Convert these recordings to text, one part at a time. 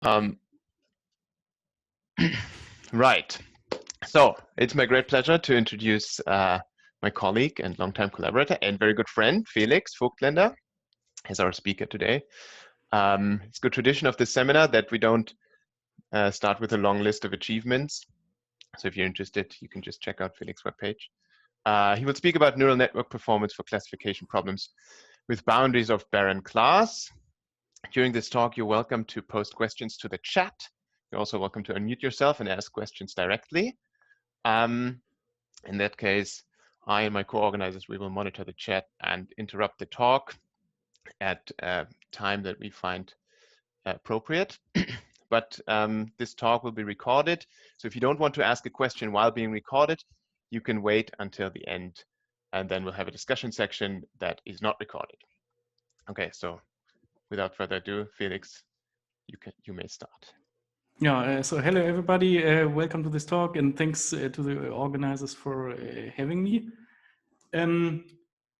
Um, right. So it's my great pleasure to introduce my colleague and longtime collaborator and very good friend, Felix Voigtlaender, as our speaker today. It's good tradition of this seminar that we don't start with a long list of achievements. So if you're interested, you can just check out Felix's webpage. He will speak about neural network performance for classification problems with boundaries of Barron-class. During this talk, you're welcome to post questions to the chat. You're also welcome to unmute yourself and ask questions directly. In that case, I and my co-organizers, we will monitor the chat and interrupt the talk at a time that we find appropriate. But this talk will be recorded. So if you don't want to ask a question while being recorded, you can wait until the end, and then we'll have a discussion section that is not recorded. Okay, so without further ado, Felix, you may start. Yeah, so hello everybody, welcome to this talk, and thanks to the organizers for having me.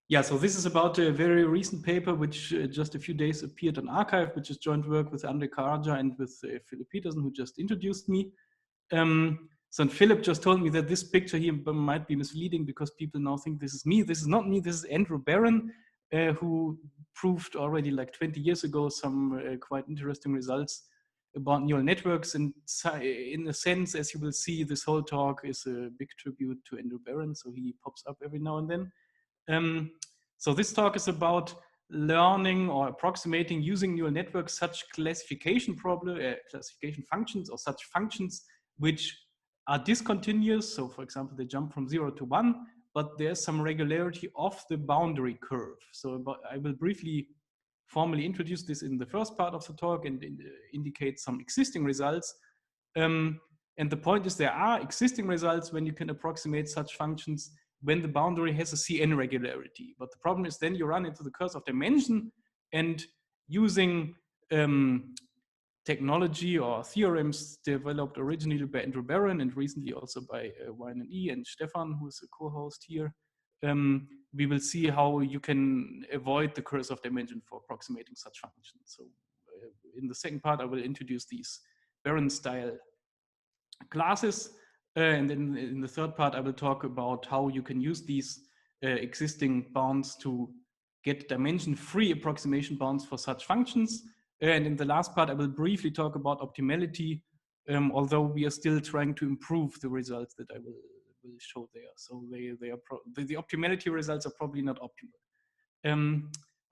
Yeah, so this is about a very recent paper which just a few days appeared on Archive, which is joint work with Caragea and with Philip Petersen, who just introduced me. So Philip just told me that this picture here might be misleading because people now think this is me. This is not me, this is Andrew Barron, who proved already like 20 years ago some quite interesting results about neural networks. And in a sense, as you will see, this whole talk is a big tribute to Andrew Barron, so he pops up every now and then. So this talk is about learning or approximating using neural networks such classification functions or such functions which are discontinuous. So for example, they jump from 0 to 1, but there's some regularity of the boundary curve. So I will briefly formally introduce this in the first part of the talk and indicate some existing results. And the point is there are existing results when you can approximate such functions when the boundary has a CN regularity. But the problem is then you run into the curse of dimension, and using technology or theorems developed originally by Andrew Barron and recently also by Y&E and Stefan, who is a co-host here, we will see how you can avoid the curse of dimension for approximating such functions. So in the second part, I will introduce these Barron-style classes. And then in the third part, I will talk about how you can use these existing bounds to get dimension-free approximation bounds for such functions. And in the last part, I will briefly talk about optimality, although we are still trying to improve the results that I will show there. So the optimality results are probably not optimal.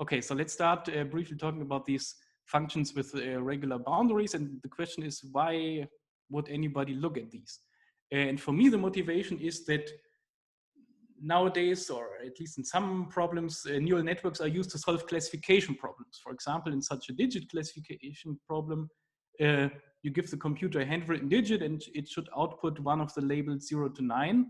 Okay, so let's start briefly talking about these functions with regular boundaries. And the question is, why would anybody look at these? And for me, the motivation is that nowadays, or at least in some problems, neural networks are used to solve classification problems. For example, in such a digit classification problem, you give the computer a handwritten digit and it should output one of the labels 0 to 9.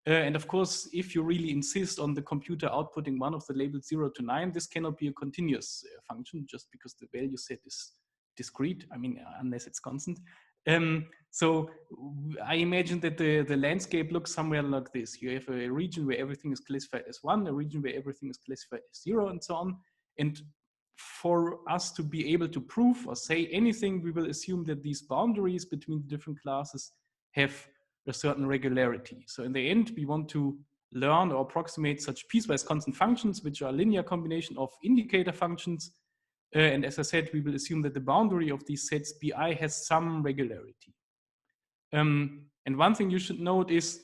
And of course, if you really insist on the computer outputting one of the labels 0 to 9, this cannot be a continuous function just because the value set is discrete, I mean, unless it's constant. So I imagine that the landscape looks somewhere like this. You have a region where everything is classified as 1, a region where everything is classified as 0, and so on. And for us to be able to prove or say anything, we will assume that these boundaries between the different classes have a certain regularity. So in the end, we want to learn or approximate such piecewise constant functions, which are a linear combination of indicator functions. And as I said, we will assume that the boundary of these sets Bi has some regularity. And one thing you should note is,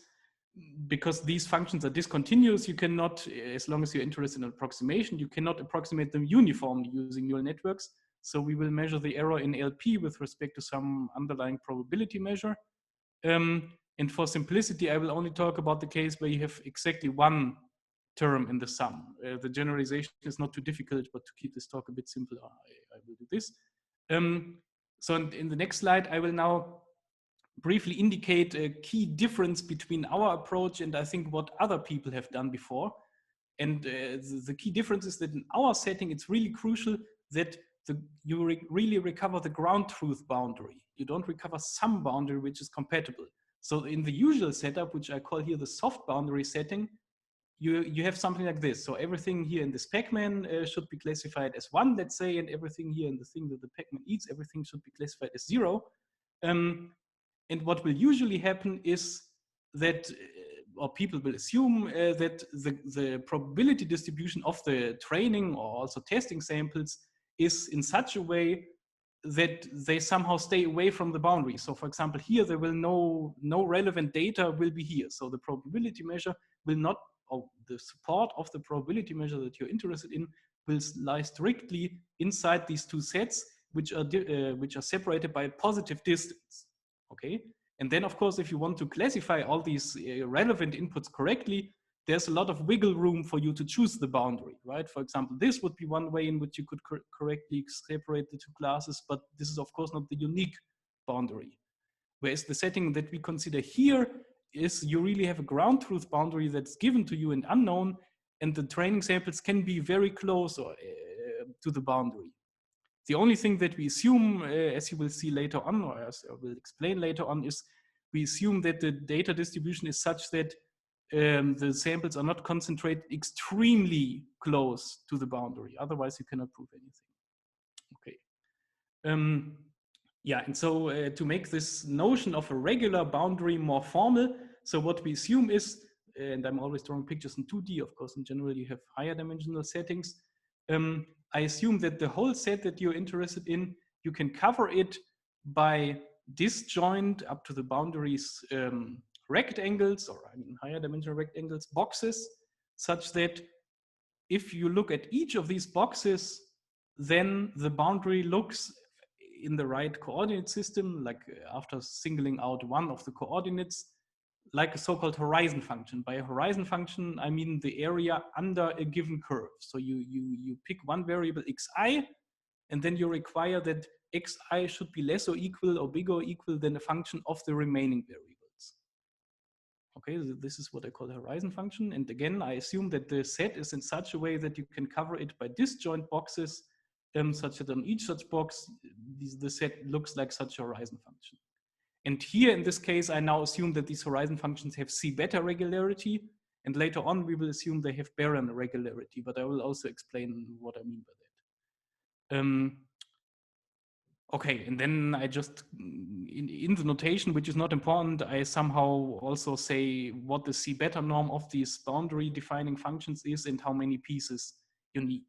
because these functions are discontinuous, you cannot, as long as you're interested in approximation, you cannot approximate them uniformly using neural networks. So we will measure the error in LP with respect to some underlying probability measure. And for simplicity, I will only talk about the case where you have exactly one term in the sum. The generalization is not too difficult, but to keep this talk a bit simpler, I will do this. So in the next slide, I will now briefly indicate a key difference between our approach and I think what other people have done before. And the key difference is that in our setting, it's really crucial that you really recover the ground truth boundary. You don't recover some boundary which is compatible. So in the usual setup, which I call here the soft boundary setting, you have something like this. So everything here in this Pac-Man should be classified as 1, let's say, and everything here in the thing that the Pac-Man eats, everything should be classified as 0. And what will usually happen is that, or people will assume that the probability distribution of the training or also testing samples is in such a way that they somehow stay away from the boundary. So for example, here there will no relevant data will be here. So the probability measure will not, or the support of the probability measure that you're interested in will lie strictly inside these two sets, which are separated by a positive distance. Okay. And then of course, if you want to classify all these relevant inputs correctly, there's a lot of wiggle room for you to choose the boundary, right? For example, this would be one way in which you could correctly separate the two classes, but this is of course not the unique boundary. Whereas the setting that we consider here is you really have a ground truth boundary that's given to you and unknown, and the training samples can be very close or, to the boundary. The only thing that we assume, as you will see later on, or as I will explain later on, is we assume that the data distribution is such that the samples are not concentrated extremely close to the boundary. Otherwise, you cannot prove anything. Okay. Yeah, and so to make this notion of a regular boundary more formal, so what we assume is, and I'm always drawing pictures in 2D, of course, in general, you have higher dimensional settings. I assume that the whole set that you're interested in, you can cover it by disjoint up to the boundaries rectangles, or I mean higher dimensional rectangles, boxes, such that if you look at each of these boxes, then the boundary looks in the right coordinate system, like after singling out one of the coordinates, like a so-called horizon function. By a horizon function, I mean the area under a given curve. So you pick one variable xi, and then you require that xi should be less or equal or bigger or equal than a function of the remaining variables. Okay, so this is what I call a horizon function. And again, I assume that the set is in such a way that you can cover it by disjoint boxes, such that on each such box, the set looks like such a horizon function. And here in this case, I now assume that these horizon functions have C beta regularity, and later on we will assume they have Barron regularity, but I will also explain what I mean by that. Okay, and then I just, in the notation, which is not important, I somehow also say what the C beta norm of these boundary defining functions is and how many pieces you need.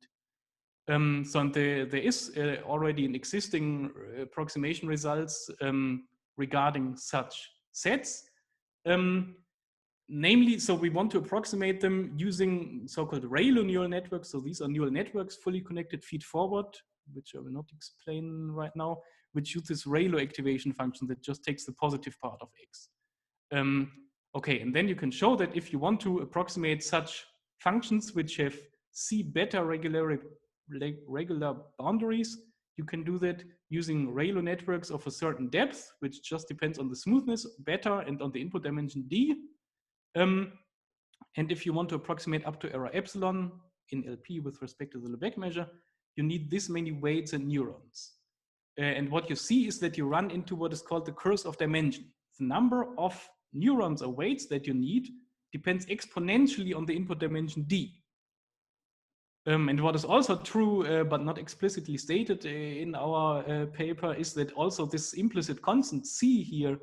So there is already an existing approximation results regarding such sets. Namely, so we want to approximate them using so-called ReLU neural networks. So these are neural networks, fully connected feed-forward, which I will not explain right now, which use this ReLU activation function that just takes the positive part of X. Okay, and then you can show that if you want to approximate such functions which have C beta regular boundaries, you can do that using ReLU networks of a certain depth, which just depends on the smoothness beta and on the input dimension D. And if you want to approximate up to error epsilon in LP with respect to the Lebesgue measure, you need this many weights and neurons. And what you see is that you run into what is called the curse of dimension. The number of neurons or weights that you need depends exponentially on the input dimension D. And what is also true, but not explicitly stated in our paper, is that also this implicit constant C here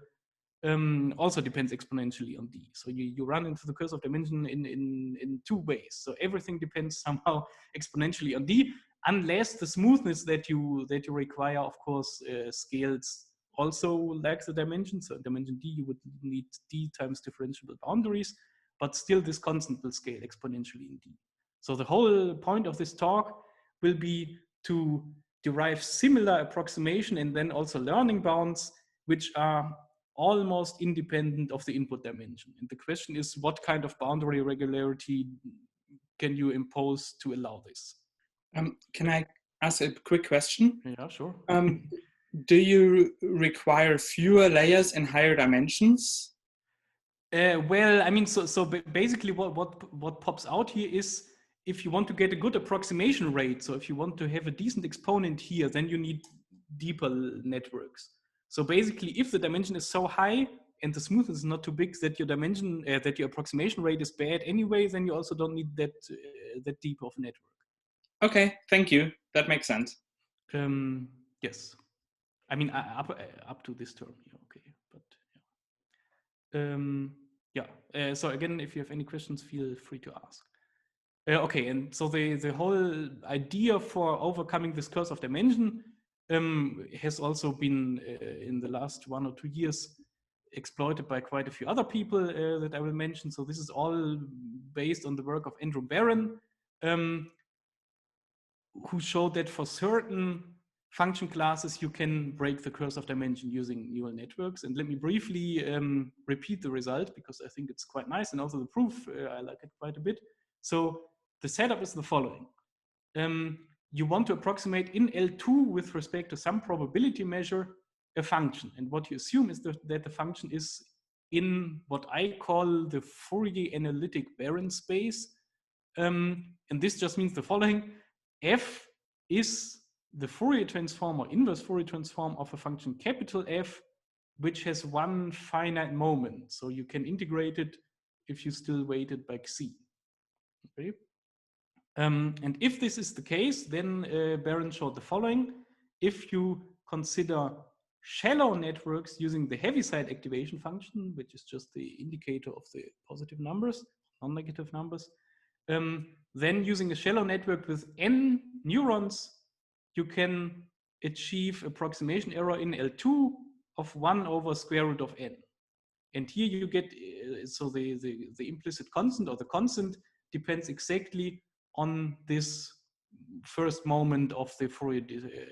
also depends exponentially on D. So you run into the curse of dimension in two ways. So everything depends somehow exponentially on D, unless the smoothness that you require, of course, scales also like the dimension. So in dimension D, you would need D times differentiable boundaries, but still this constant will scale exponentially in D. So the whole point of this talk will be to derive similar approximation and then also learning bounds, which are almost independent of the input dimension. And the question is, what kind of boundary regularity can you impose to allow this? Can I ask a quick question? Yeah, sure. Do you require fewer layers in higher dimensions? Well, I mean, so basically what pops out here is, if you want to get a good approximation rate, so if you want to have a decent exponent here, then you need deeper networks. So basically, if the dimension is so high, and the smoothness is not too big that your dimension, that your approximation rate is bad anyway, then you also don't need that that deep of a network. Okay, thank you. That makes sense. Yes, I mean up to this term here. Okay, but yeah. So again, if you have any questions, feel free to ask. Okay, and so the whole idea for overcoming this curse of dimension has also been in the last 1 or 2 years exploited by quite a few other people that I will mention. So this is all based on the work of Andrew Barron, who showed that for certain function classes you can break the curse of dimension using neural networks. And let me briefly repeat the result, because I think it's quite nice, and also the proof, I like it quite a bit. So the setup is the following. You want to approximate in L2 with respect to some probability measure a function. And what you assume is that the function is in what I call the Fourier-analytic Barron space. And this just means the following. F is the Fourier transform or inverse Fourier transform of a function capital F, which has one finite moment. So you can integrate it if you still weight it by xi. Okay. And if this is the case, then Barron showed the following. If you consider shallow networks using the Heaviside activation function, which is just the indicator of the positive numbers, non-negative numbers, then using a shallow network with n neurons, you can achieve approximation error in L2 of 1 over square root of n. And here you get, so the implicit constant, or the constant, depends exactly on this first moment of the Fourier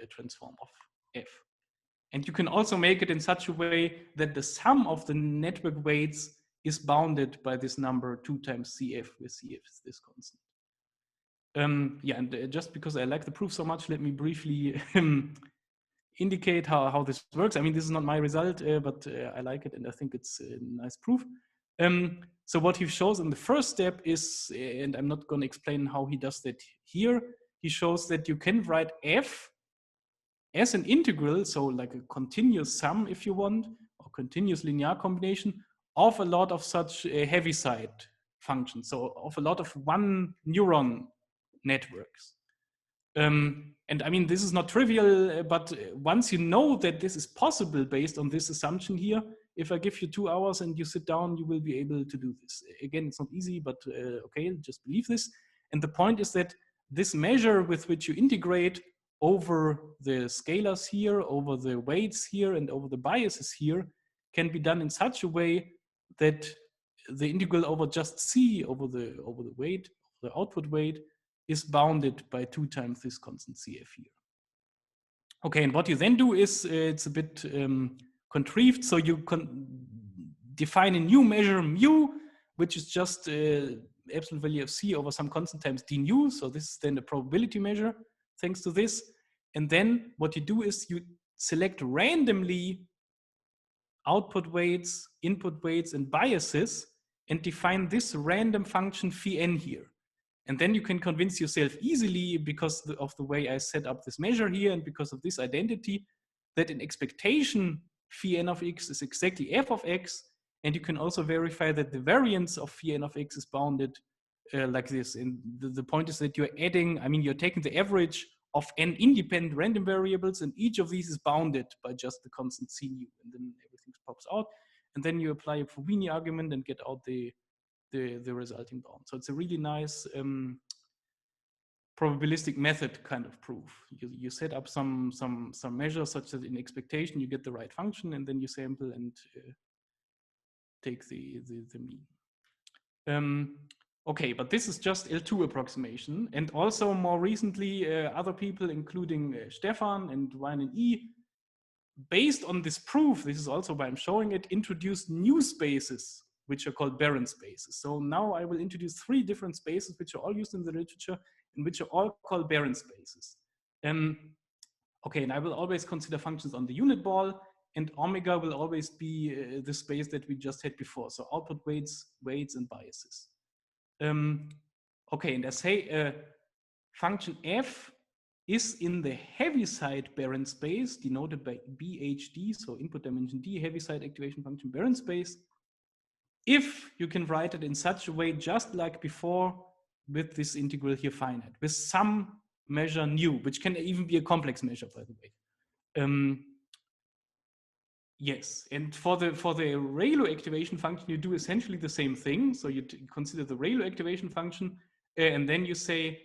transform of f. And you can also make it in such a way that the sum of the network weights is bounded by this number 2 times Cf, where Cf is this constant. Yeah, and just because I like the proof so much, let me briefly indicate how this works. I mean, this is not my result, but I like it, and I think it's a nice proof. So what he shows in the first step is, and I'm not going to explain how he does that here, he shows that you can write f as an integral, so like a continuous sum if you want, or continuous linear combination of a lot of such Heaviside functions, so of a lot of one neuron networks. And I mean, this is not trivial, but once you know that this is possible based on this assumption here, if I give you 2 hours and you sit down, you will be able to do this. Again, it's not easy, but okay, just believe this. And the point is that this measure with which you integrate over the scalars here, over the weights here, and over the biases here can be done in such a way that the integral over just C, over the weight, the output weight, is bounded by 2 times this constant Cf here. Okay, and what you then do is, it's a bit contrived, so you define a new measure mu, which is just absolute value of C over some constant times d nu, so this is then a probability measure thanks to this. And then what you do is you select randomly output weights, input weights, and biases, and define this random function phi n here. And then you can convince yourself easily, because of the way I set up this measure here and because of this identity, that in expectation phi n of x is exactly f of x. And you can also verify that the variance of phi n of x is bounded like this. And the point is that you're adding, I mean, you're taking the average of n independent random variables, and each of these is bounded by just the constant c nu, and then everything pops out. And then you apply a Fourier argument and get out the resulting bound. So it's a really nice probabilistic method kind of proof. You set up some measures such that in expectation you get the right function, and then you sample and take the mean. Okay, but this is just L2 approximation, and also more recently other people, including Stefan and Wine and E, based on this proof, this is also why I'm showing it, introduced new spaces which are called Barron spaces. So now I will introduce 3 different spaces which are all used in the literature and which are all called Barron spaces. Okay, and I will always consider functions on the unit ball, and omega will always be the space that we just had before. So output weights, and biases. Okay, and I say function f is in the Heaviside Barron space, denoted by BHD, so input dimension D, Heaviside activation function Barron space, if you can write it in such a way, just like before, with this integral here finite, with some measure nu, which can even be a complex measure, by the way. Yes, and for the ReLU activation function, you do essentially the same thing. So you consider the ReLU activation function, and then you say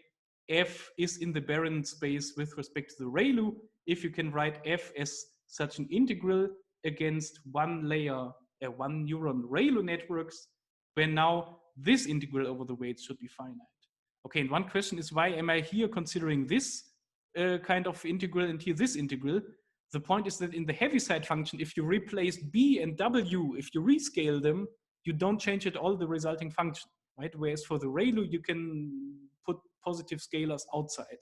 f is in the Barron space with respect to the ReLU if you can write f as such an integral against one layer, one neuron ReLU networks, where now this integral over the weights should be finite. Okay, and one question is, why am I here considering this kind of integral and here this integral? The point is that in the Heaviside function, if you replace b and w, if you rescale them, you don't change at all the resulting function, right? Whereas for the ReLU, you can put positive scalars outside.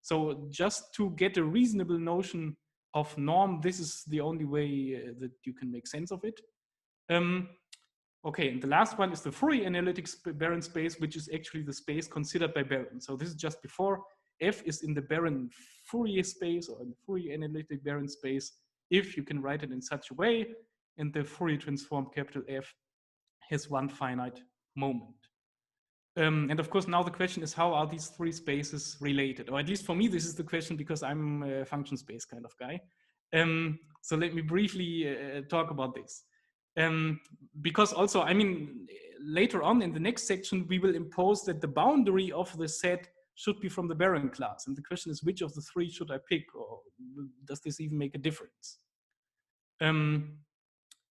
So just to get a reasonable notion of norm, this is the only way that you can make sense of it. Okay, and the last one is the Fourier-analytic Barron space, which is actually the space considered by Barron. So this is just before. F is in the Barron Fourier space or in the Fourier-analytic Barron space if you can write it in such a way, and the Fourier transform capital F has one finite moment. And of course, now the question is, how are these three spaces related? Or at least for me, this is the question because I'm a function space kind of guy. So let me briefly talk about this. Because also, I mean, later on in the next section, we will impose that the boundary of the set should be from the Barron-class. And the question is, which of the three should I pick? Or does this even make a difference?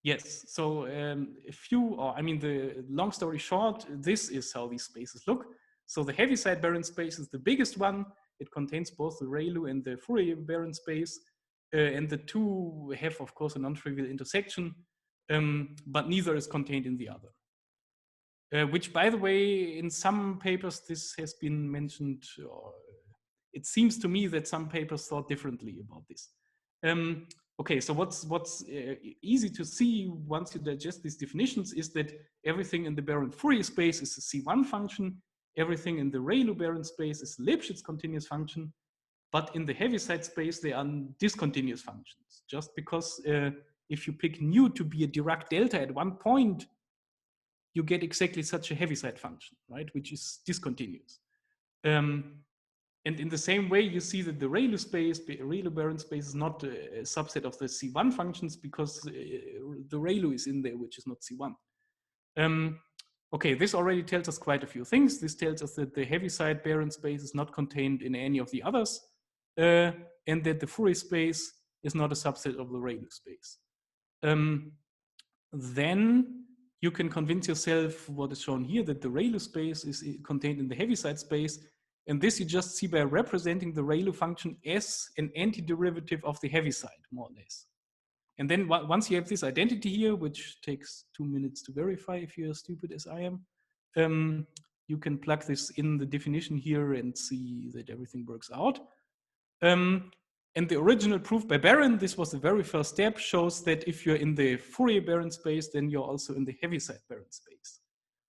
Yes, so the long story short, this is how these spaces look. So the Heaviside Barron space is the biggest one. It contains both the ReLU and the Fourier Barron space. And the two have, of course, a non-trivial intersection, but neither is contained in the other. Which, by the way, in some papers, this has been mentioned, or it seems to me that some papers thought differently about this. Okay, so what's easy to see once you digest these definitions is that everything in the Barron Fourier space is a C1 function, everything in the ReLU Barron space is a Lipschitz continuous function, but in the Heaviside space, they are discontinuous functions, just because if you pick nu to be a Dirac delta at one point, you get exactly such a Heaviside function, right, which is discontinuous. And in the same way, you see that the ReLU space, ReLU Barron space is not a subset of the C1 functions because the ReLU is in there, which is not C1. Okay, this already tells us quite a few things. This tells us that the Heaviside Barron space is not contained in any of the others, and that the Fourier space is not a subset of the ReLU space. Then you can convince yourself what is shown here, that the ReLU space is contained in the Heaviside space. And this you just see by representing the ReLU function as an antiderivative of the Heaviside, more or less. And then once you have this identity here, which takes 2 minutes to verify if you're as stupid as I am, you can plug this in the definition here and see that everything works out. And the original proof by Barron, this was the very first step, shows that if you're in the Fourier Barron space, then you're also in the Heaviside Barron space.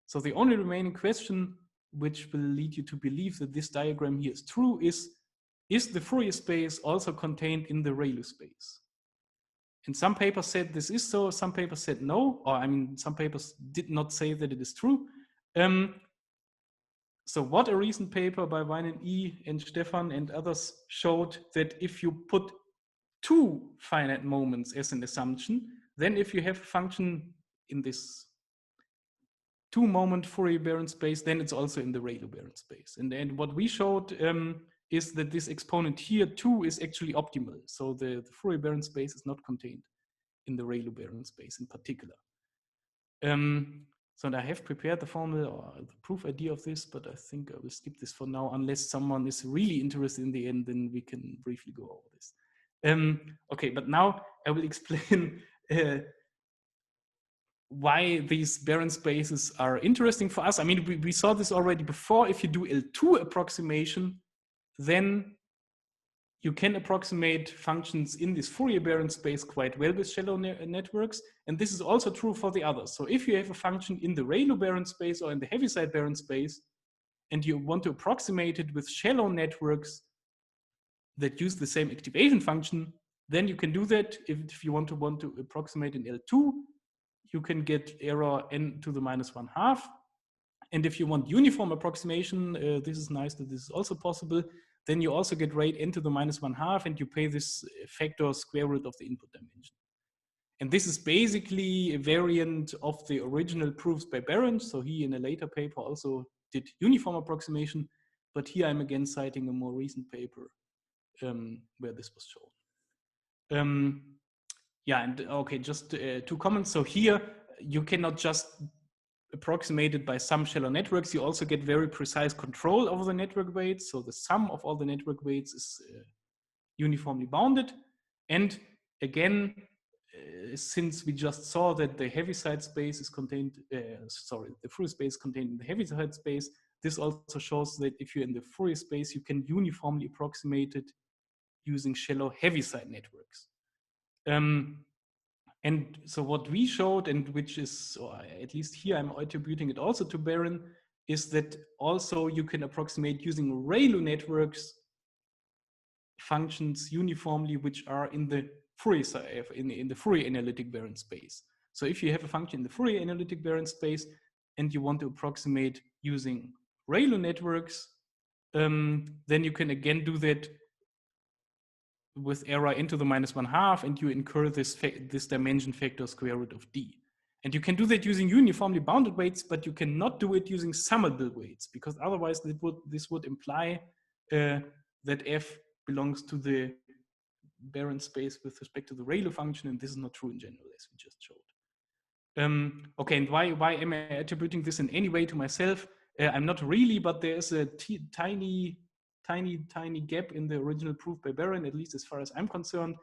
So the only remaining question, which will lead you to believe that this diagram here is true, is the Fourier space also contained in the ReLU space? And some papers said this is so, some papers said no, or I mean, some papers did not say that it is true. So what a recent paper by Weinen E. and Stefan and others showed that if you put two finite moments as an assumption, then if you have a function in this two-moment Fourier Barron space, then it's also in the ReLU Barron space. And what we showed is that this exponent here, 2, is actually optimal. So the Fourier Barron space is not contained in the ReLU Barron space in particular. So I have prepared the formula or the proof idea of this, but I think I will skip this for now, unless someone is really interested in the end, then we can briefly go over this. Okay, but now I will explain why these Barron spaces are interesting for us. I mean, we saw this already before. If you do L2 approximation, then you can approximate functions in this Fourier Barron space quite well with shallow networks. And this is also true for the others. So if you have a function in the ReLU Barron space or in the Heaviside Barron space, and you want to approximate it with shallow networks, that use the same activation function, then you can do that. If you want to approximate in L2, you can get error n to the -1/2. And if you want uniform approximation, this is nice that this is also possible. Then you also get rate n to the -1/2, and you pay this factor square root of the input dimension. And this is basically a variant of the original proofs by Barron. So he, in a later paper, also did uniform approximation. But here I'm again citing a more recent paper where this was shown. Yeah, and okay, just 2 comments. So here you cannot just approximate it by some shallow networks. You also get very precise control over the network weights. So the sum of all the network weights is uniformly bounded. And again, since we just saw that the Heaviside space is contained, the Fourier space contained in the Heaviside space, this also shows that if you're in the Fourier space, you can uniformly approximate it using shallow Heaviside networks. And so what we showed, and which is, or at least here I'm attributing it also to Barron, is that also you can approximate using ReLU networks functions uniformly, which are in the Fourier in the Fourier-analytic Barron space. So if you have a function in the Fourier-analytic Barron space and you want to approximate using ReLU networks, then you can again do that with error n to the -1/2, and you incur this dimension factor square root of d. And you can do that using uniformly bounded weights, but you cannot do it using summable weights, because otherwise this would imply that f belongs to the Barron space with respect to the ReLU function, and this is not true in general, as we just showed. Okay, and why am I attributing this in any way to myself? I'm not really, but there's a tiny gap in the original proof by Barron, at least as far as I'm concerned.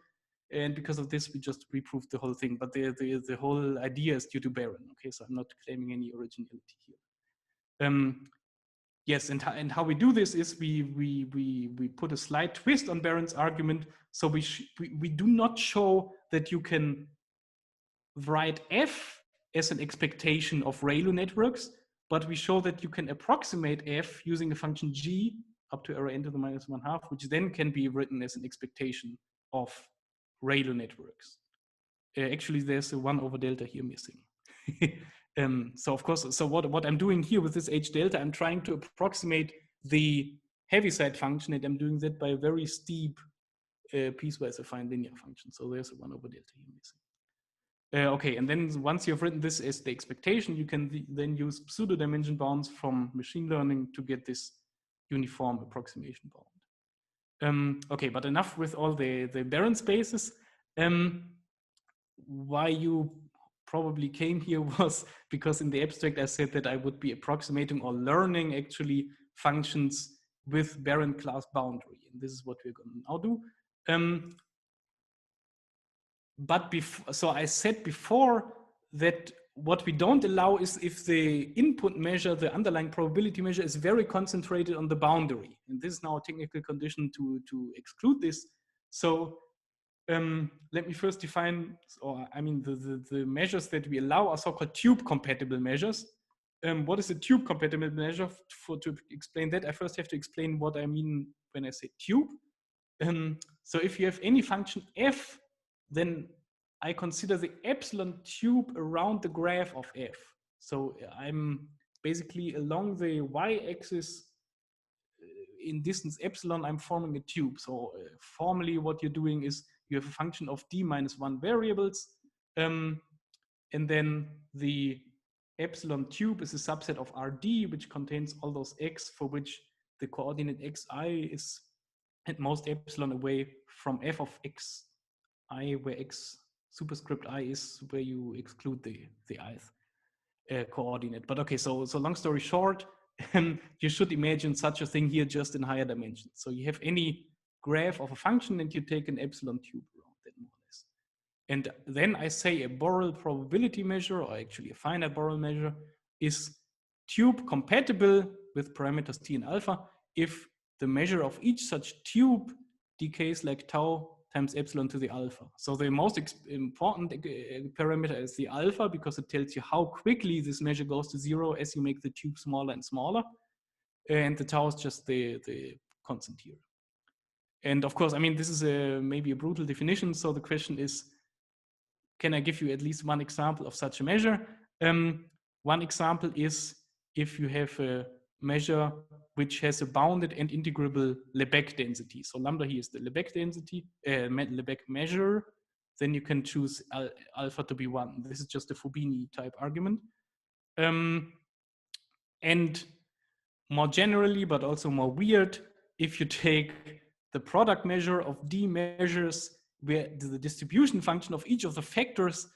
And because of this, we just reproved the whole thing. But the whole idea is due to Barron. Okay, so I'm not claiming any originality here. Yes, and how we do this is we put a slight twist on Barron's argument. So we do not show that you can write f as an expectation of ReLU networks, but we show that you can approximate f using a function g up to error n to the -1/2, which then can be written as an expectation of ReLU networks. Actually, there's a 1/delta here missing. So of course, so what I'm doing here with this h delta, I'm trying to approximate the Heaviside function, and I'm doing that by a very steep piecewise affine linear function. So there's a 1/delta here missing. Okay, and then once you've written this as the expectation, you can then use pseudo dimension bounds from machine learning to get this uniform approximation bound. Okay, but enough with all the Barron spaces. Why you probably came here was because in the abstract I said that I would be approximating or learning actually functions with Barron-class boundary, and this is what we're going to now do. So I said before that what we don't allow is if the input measure, the underlying probability measure, is very concentrated on the boundary. And this is now a technical condition to exclude this. So let me first define, or I mean, the measures that we allow are so-called tube-compatible measures. What is a tube-compatible measure? To explain that, I first have to explain what I mean when I say tube. So if you have any function f, then I consider the epsilon tube around the graph of f. So I'm basically along the y-axis in distance epsilon, I'm forming a tube. So formally what you're doing is you have a function of d minus 1 variables. And then the epsilon tube is a subset of Rd, which contains all those x for which the coordinate xi is at most epsilon away from f of xi, where x superscript I is where you exclude the ith coordinate. But okay, so long story short, you should imagine such a thing here just in higher dimensions. So you have any graph of a function and you take an epsilon tube around that, more or less. And then I say a Borel probability measure, or actually a finite Borel measure, is tube compatible with parameters t and alpha if the measure of each such tube decays like tau times epsilon to the alpha. So the most important parameter is the alpha, because it tells you how quickly this measure goes to 0 as you make the tube smaller and smaller. And the tau is just the constant here. And of course, I mean, this is maybe a brutal definition. So the question is, can I give you at least one example of such a measure? One example is if you have a measure which has a bounded and integrable Lebesgue density. So lambda here is the Lebesgue density, Lebesgue measure. Then you can choose alpha to be 1. This is just a Fubini type argument. And more generally, but also more weird, if you take the product measure of D measures where the distribution function of each of the factors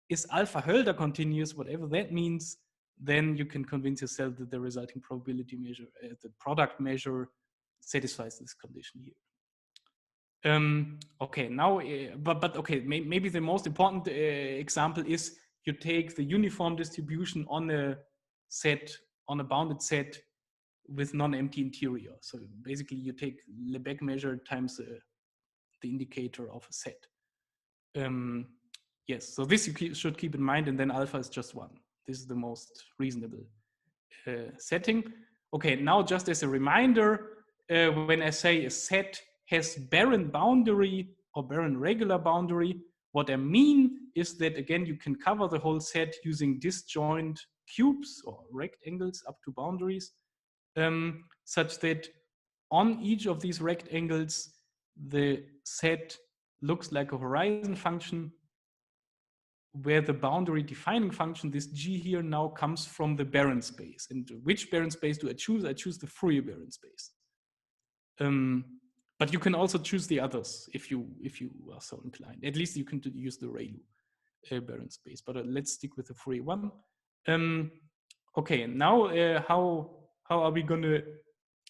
is alpha Hölder continuous, whatever that means, then you can convince yourself that the resulting probability measure, the product measure, satisfies this condition here. Okay, now, but okay, maybe the most important example is you take the uniform distribution on a set, on a bounded set with non-empty interior. So basically you take Lebesgue measure times the indicator of a set. Yes, so this you should keep in mind, and then alpha is just 1. This is the most reasonable setting. Okay, now just as a reminder, when I say a set has Barron boundary or Barron regular boundary, what I mean is that again, you can cover the whole set using disjoint cubes or rectangles up to boundaries, such that on each of these rectangles, the set looks like a horizon function where the boundary defining function, this G here, now comes from the Barron space. And which Barron space do I choose? I choose the Fourier Barron space. But you can also choose the others if you are so inclined. At least you can use the ReLU Barron space. But let's stick with the Fourier one. Okay, now how are we going to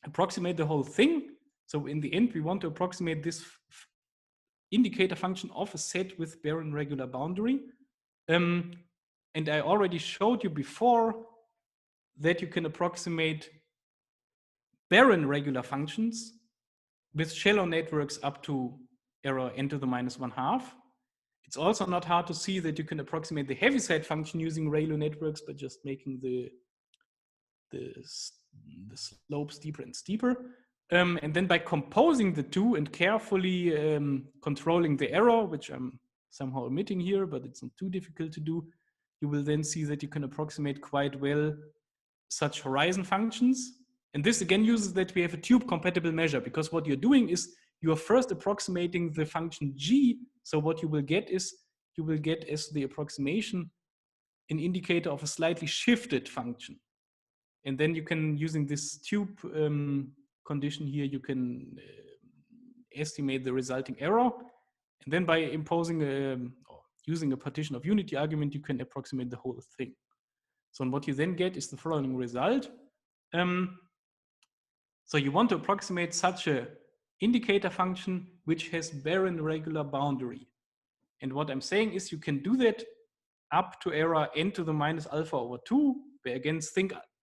approximate the whole thing? So in the end, we want to approximate this indicator function of a set with Barron regular boundary. And I already showed you before that you can approximate Barron regular functions with shallow networks up to error n to the -1/2. It's also not hard to see that you can approximate the Heaviside function using ReLU networks by just making the slope steeper and steeper. And then by composing the two and carefully controlling the error, which I'm somehow omitting here, but it's not too difficult to do, you will then see that you can approximate quite well such horizon functions. And this again uses that we have a tube compatible measure, because what you're doing is you are first approximating the function g. So what you will get is, you will get as the approximation an indicator of a slightly shifted function. And then you can, using this tube condition here, you can estimate the resulting error. And then by imposing or using a partition of unity argument, you can approximate the whole thing. So what you then get is the following result. So you want to approximate such a indicator function which has Barron regular boundary. And what I'm saying is you can do that up to error n to the -α/2, where again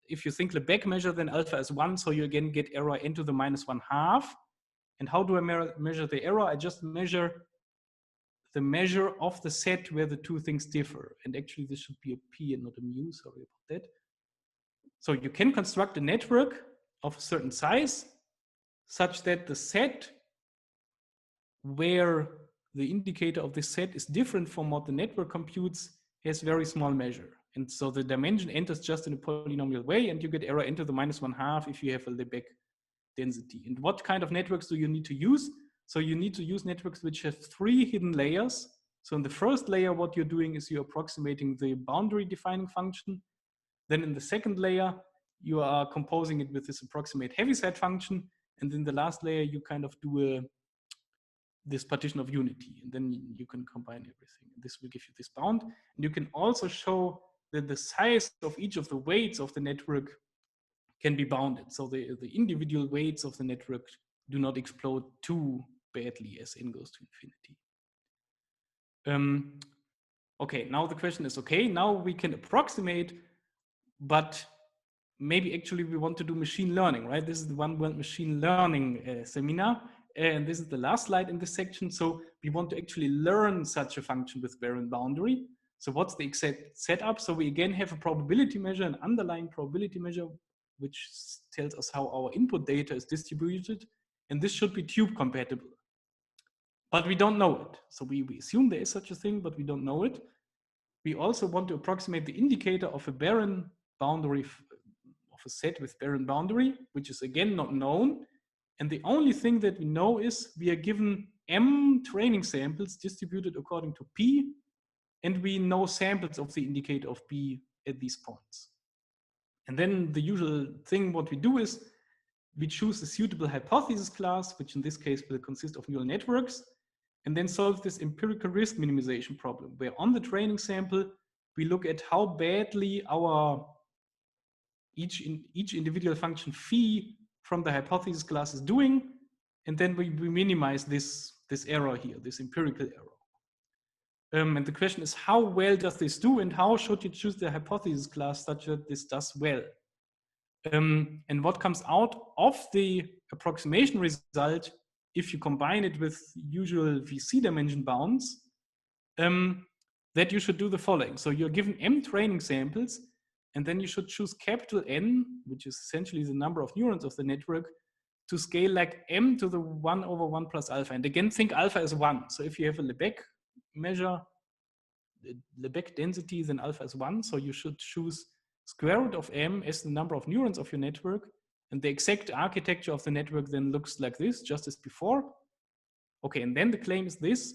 if you think Lebesgue measure, then alpha is 1, so you again get error n to the -1/2. And how do I measure the error? I just measure the measure of the set where the two things differ. And actually this should be a p and not a mu, sorry about that. So you can construct a network of a certain size such that the set where the indicator of this set is different from what the network computes has very small measure. And so the dimension enters just in a polynomial way, and you get error n to the -1/2 if you have a Lebesgue density. And what kind of networks do you need to use? So you need to use networks which have 3 hidden layers. So in the first layer, what you're doing is you're approximating the boundary defining function. Then in the second layer, you are composing it with this approximate Heaviside function. And in the last layer, you kind of do this partition of unity, and then you can combine everything. This will give you this bound. And you can also show that the size of each of the weights of the network can be bounded. So the individual weights of the network do not explode too badly as n goes to infinity. Okay, now the question is, okay, now we can approximate, but maybe actually we want to do machine learning, right? This is the One World Machine Learning seminar. And this is the last slide in this section. So we want to actually learn such a function with Barron boundary. So what's the exact setup? So we again have a probability measure, an underlying probability measure, which tells us how our input data is distributed and this should be tube compatible. But we don't know it. So we assume there is such a thing, but we don't know it. We also want to approximate the indicator of a Barron boundary, of a set with Barron boundary, which is again not known. And the only thing that we know is we are given M training samples distributed according to P, and we know samples of the indicator of P at these points. And then the usual thing what we do is we choose a suitable hypothesis class, which in this case will consist of neural networks, and then solve this empirical risk minimization problem, where on the training sample, we look at how badly our each individual function phi from the hypothesis class is doing, and then we minimize this error here, this empirical error. And the question is, how well does this do, and how should you choose the hypothesis class such that this does well? And what comes out of the approximation result, if you combine it with usual VC dimension bounds, that you should do the following. So you're given M training samples, and then you should choose capital N, which is essentially the number of neurons of the network, to scale like M to the 1 over 1 plus alpha. And again, think alpha as 1. So if you have a Lebesgue measure, Lebesgue density, then alpha is 1. So you should choose square root of M as the number of neurons of your network. And the exact architecture of the network then looks like this, just as before. Okay, and then the claim is this: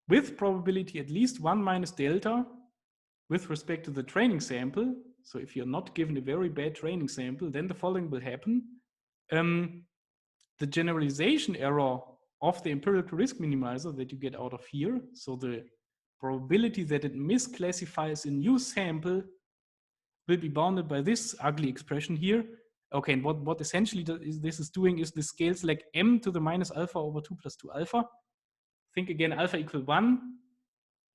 with probability at least 1 minus delta with respect to the training sample. So if you're not given a very bad training sample, then the following will happen. The generalization error of the empirical risk minimizer that you get out of here, so the probability that it misclassifies a new sample, will be bounded by this ugly expression here. Okay, and what essentially this is doing is this scales like M to the minus alpha over 2 plus 2 alpha. Think again, alpha equal 1.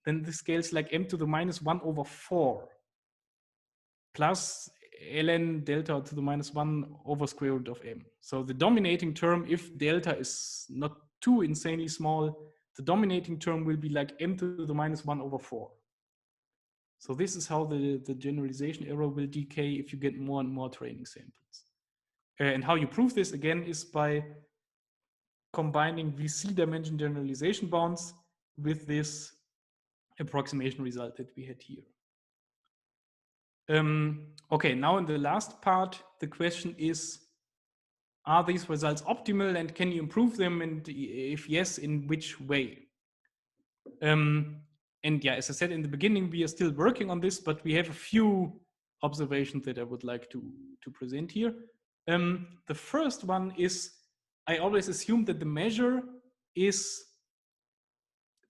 Then this scales like M to the minus 1 over 4 plus ln delta to the minus 1 over square root of M. So the dominating term, if delta is not too insanely small, the dominating term will be like M to the minus 1 over 4. So this is how the generalization error will decay if you get more and more training samples. And how you prove this again is by combining VC dimension generalization bounds with this approximation result that we had here. Okay, now in the last part, the question is, are these results optimal and can you improve them? And if yes, in which way? And yeah, as I said in the beginning, we are still working on this, but we have a few observations that I would like to present here. The first one is, I always assume that the measure is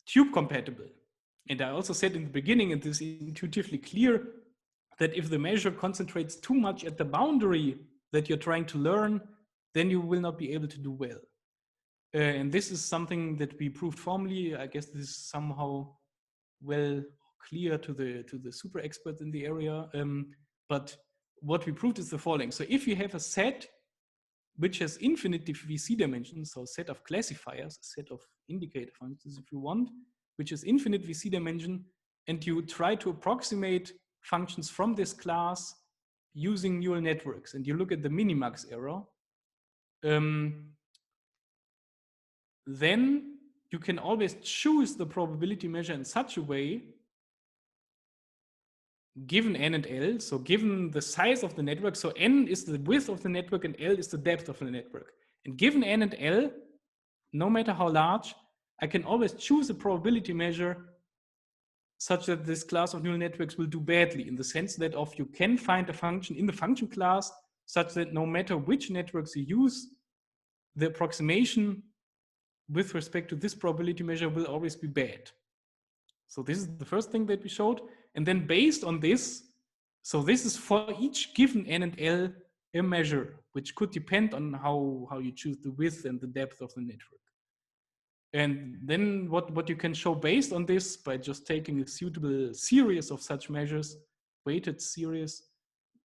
tube compatible. And I also said in the beginning, and this is intuitively clear, that if the measure concentrates too much at the boundary that you're trying to learn, then you will not be able to do well. And this is something that we proved formally. I guess this is somehow well clear to the super experts in the area. But what we proved is the following. So if you have a set which has infinite VC dimensions, so a set of classifiers, a set of indicator functions if you want, which is infinite VC dimension, and you try to approximate functions from this class using neural networks, and you look at the minimax error, then you can always choose the probability measure in such a way, given n and L, so given the size of the network, so n is the width of the network and L is the depth of the network. And given n and L, no matter how large, I can always choose a probability measure such that this class of neural networks will do badly, in the sense that you can find a function in the function class such that no matter which networks you use, the approximation with respect to this probability measure will always be bad. So this is the first thing that we showed. And then based on this, so this is for each given n and L a measure, which could depend on how you choose the width and the depth of the network. And then what you can show based on this, by just taking a suitable series of such measures, weighted series,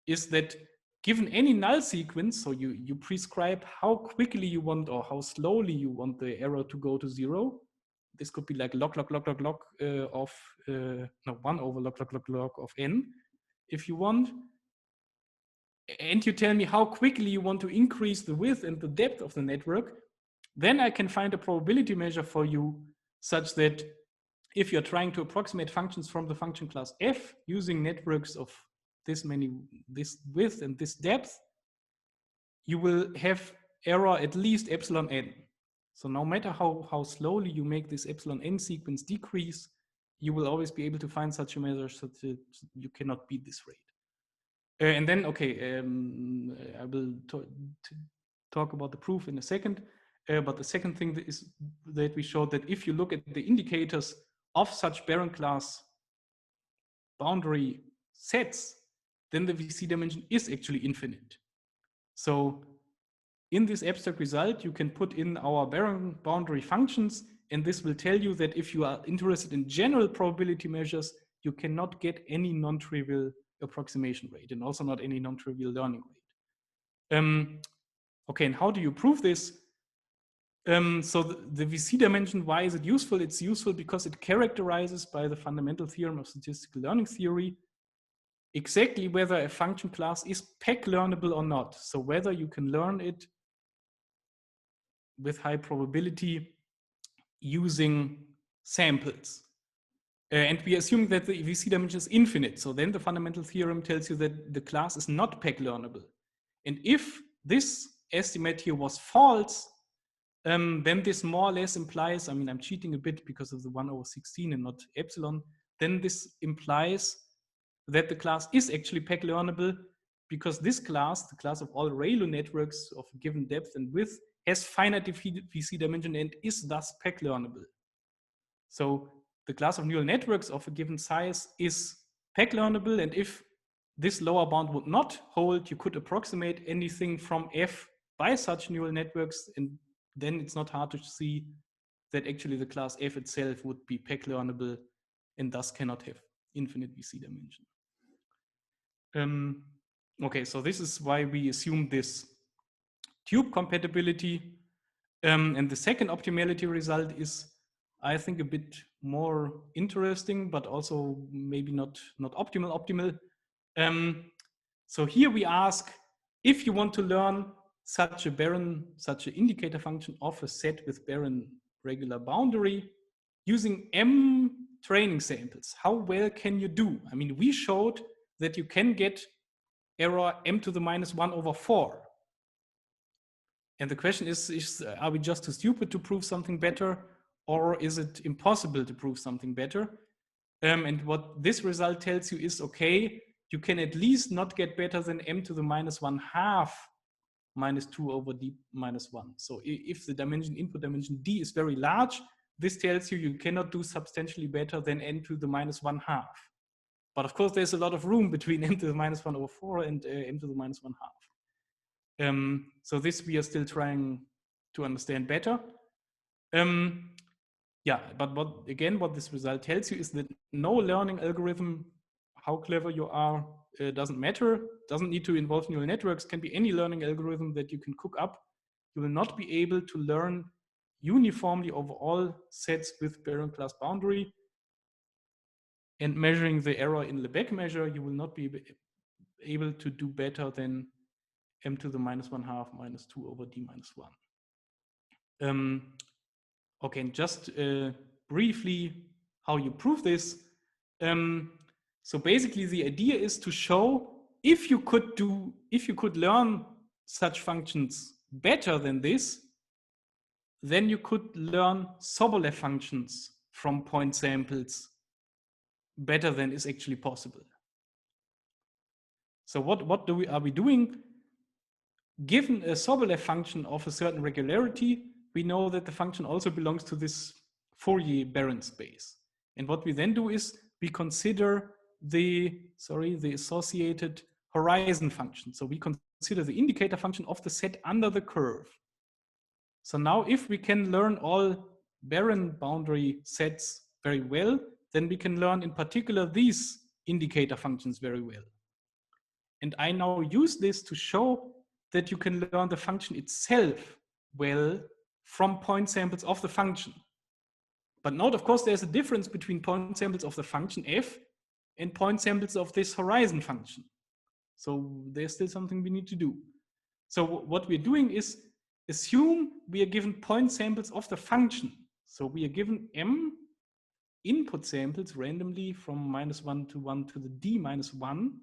is that given any null sequence, so you prescribe how quickly you want or how slowly you want the error to go to 0. This could be like log of 1 over log of n, if you want. and you tell me how quickly you want to increase the width and the depth of the network, then I can find a probability measure for you such that if you're trying to approximate functions from the function class f using networks of this width and this depth, you will have error at least epsilon n. So no matter how slowly you make this epsilon n sequence decrease, you will always be able to find such a measure so that you cannot beat this rate. And then, okay, I will talk about the proof in a second. But the second thing is that we showed that if you look at the indicators of such Barron-class boundary sets, then the VC dimension is actually infinite. So in this abstract result, you can put in our Barron boundary functions, and this will tell you that if you are interested in general probability measures, you cannot get any non-trivial approximation rate and also not any non-trivial learning rate. Okay, and how do you prove this? So the VC dimension, why is it useful? It's useful because it characterizes by the fundamental theorem of statistical learning theory exactly whether a function class is PEC learnable or not. So whether you can learn it with high probability using samples. And we assume that the VC dimension is infinite. So then the fundamental theorem tells you that the class is not PEC learnable. And if this estimate here was false, then this more or less implies, I mean, I'm cheating a bit because of the 1/16 and not epsilon, then this implies that the class is actually PEC learnable because this class, the class of all ReLU networks of a given depth and width, has finite VC dimension and is thus PEC learnable. So the class of neural networks of a given size is PEC learnable, and if this lower bound would not hold, you could approximate anything from F by such neural networks, and then it's not hard to see that actually the class F itself would be PEC learnable and thus cannot have infinite VC dimension. Okay, so this is why we assume this tube compatibility. And the second optimality result is, I think, a bit more interesting, but also maybe not optimal. So here we ask, if you want to learn such an indicator function of a set with Barron regular boundary using M training samples, how well can you do? I mean, we showed that you can get error m to the -1/4. And the question is are we just too stupid to prove something better, or is it impossible to prove something better? And what this result tells you is, okay, you can at least not get better than m to the -1/2 -2/d-1. So if the input dimension d is very large, this tells you cannot do substantially better than n to the -1/2. But of course, there's a lot of room between m to the -1/4 and m to the -1/2. So this we are still trying to understand better. Yeah, but what this result tells you is that no learning algorithm, how clever you are, doesn't matter, doesn't need to involve neural networks, can be any learning algorithm that you can cook up. You will not be able to learn uniformly over all sets with Barron-class boundary. And measuring the error in Lebesgue measure, you will not be able to do better than m to the -1/2 -2/d-1. Okay, and just briefly how you prove this. So basically the idea is to show if you could learn such functions better than this, then you could learn Sobolev functions from point samples better than is actually possible. So what are we doing? Given a Sobolev function of a certain regularity, we know that the function also belongs to this Fourier Barron space. And what we then do is we consider the associated horizon function. So we consider the indicator function of the set under the curve. So now if we can learn all Barron boundary sets very well, then we can learn in particular these indicator functions very well. And I now use this to show that you can learn the function itself well from point samples of the function. But note, of course, there's a difference between point samples of the function f and point samples of this horizon function. So there's still something we need to do. So what we're doing is assume we are given point samples of the function. So we are given m input samples randomly from -1 to 1 to the d minus 1.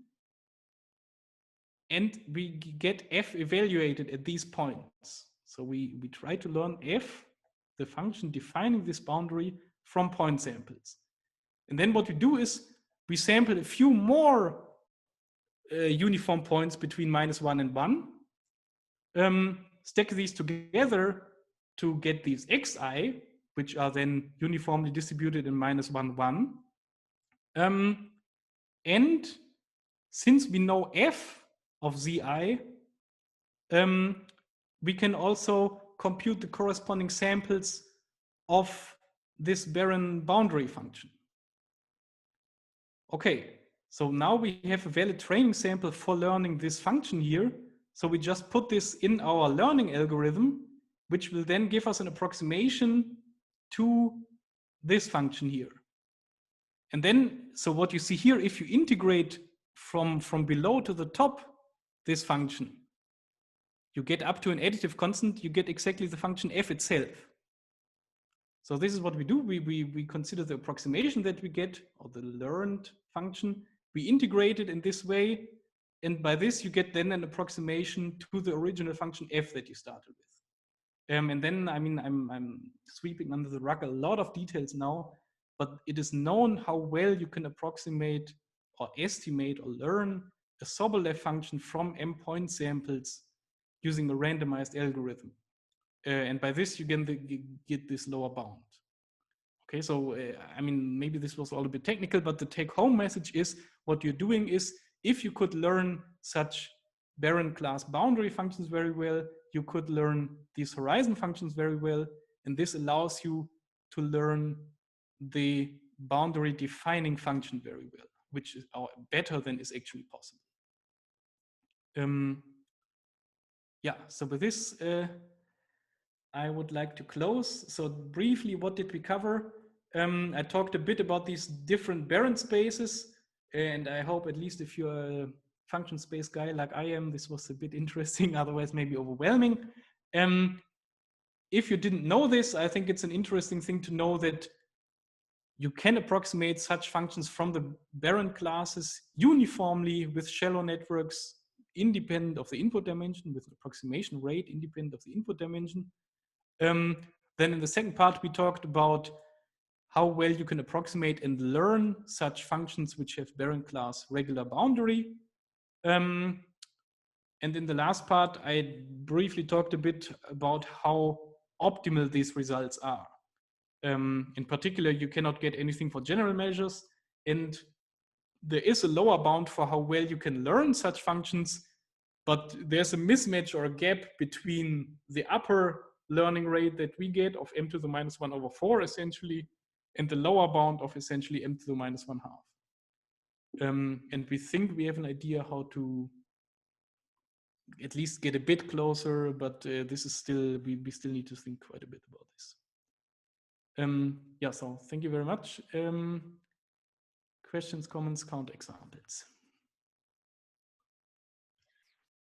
And we get f evaluated at these points. So we try to learn f, the function defining this boundary, from point samples. And then what we do is we sample a few more uniform points between -1 and 1, stack these together to get these xi, which are then uniformly distributed in -1, 1. And since we know f of zi, we can also compute the corresponding samples of this Barron boundary function. Okay, so now we have a valid training sample for learning this function here. So we just put this in our learning algorithm, which will then give us an approximation to this function here. And then, so what you see here, if you integrate from below to the top this function, you get up to an additive constant, you get exactly the function f itself. So this is what we do. We consider the approximation that we get, or the learned function. We integrate it in this way. And by this, you get then an approximation to the original function f that you started with. And then, I mean, I'm sweeping under the rug a lot of details now, but it is known how well you can approximate or estimate or learn a Sobolev function from m point samples using a randomized algorithm. And by this, you get this lower bound. Okay, so I mean, maybe this was all a bit technical, but the take-home message is what you're doing is, if you could learn such Barron-class boundary functions very well, you could learn these horizon functions very well, and this allows you to learn the boundary defining function very well, which is better than is actually possible. Yeah, so with this, I would like to close. So briefly, what did we cover? I talked a bit about these different Barron spaces, and I hope at least if you're a function space guy like I am, this was a bit interesting, otherwise maybe overwhelming. If you didn't know this, I think it's an interesting thing to know that you can approximate such functions from the Barron classes uniformly with shallow networks independent of the input dimension, with an approximation rate independent of the input dimension. Then in the second part, we talked about how well you can approximate and learn such functions which have Barron-class regular boundary. And in the last part, I briefly talked a bit about how optimal these results are. In particular, you cannot get anything for general measures, and there is a lower bound for how well you can learn such functions, but there's a mismatch or a gap between the upper learning rate that we get of m to the -1/4 essentially, and the lower bound of essentially m to the -1/2. And we think we have an idea how to at least get a bit closer, but this is still, we still need to think quite a bit about this. Yeah, so thank you very much. Questions, comments, counterexamples.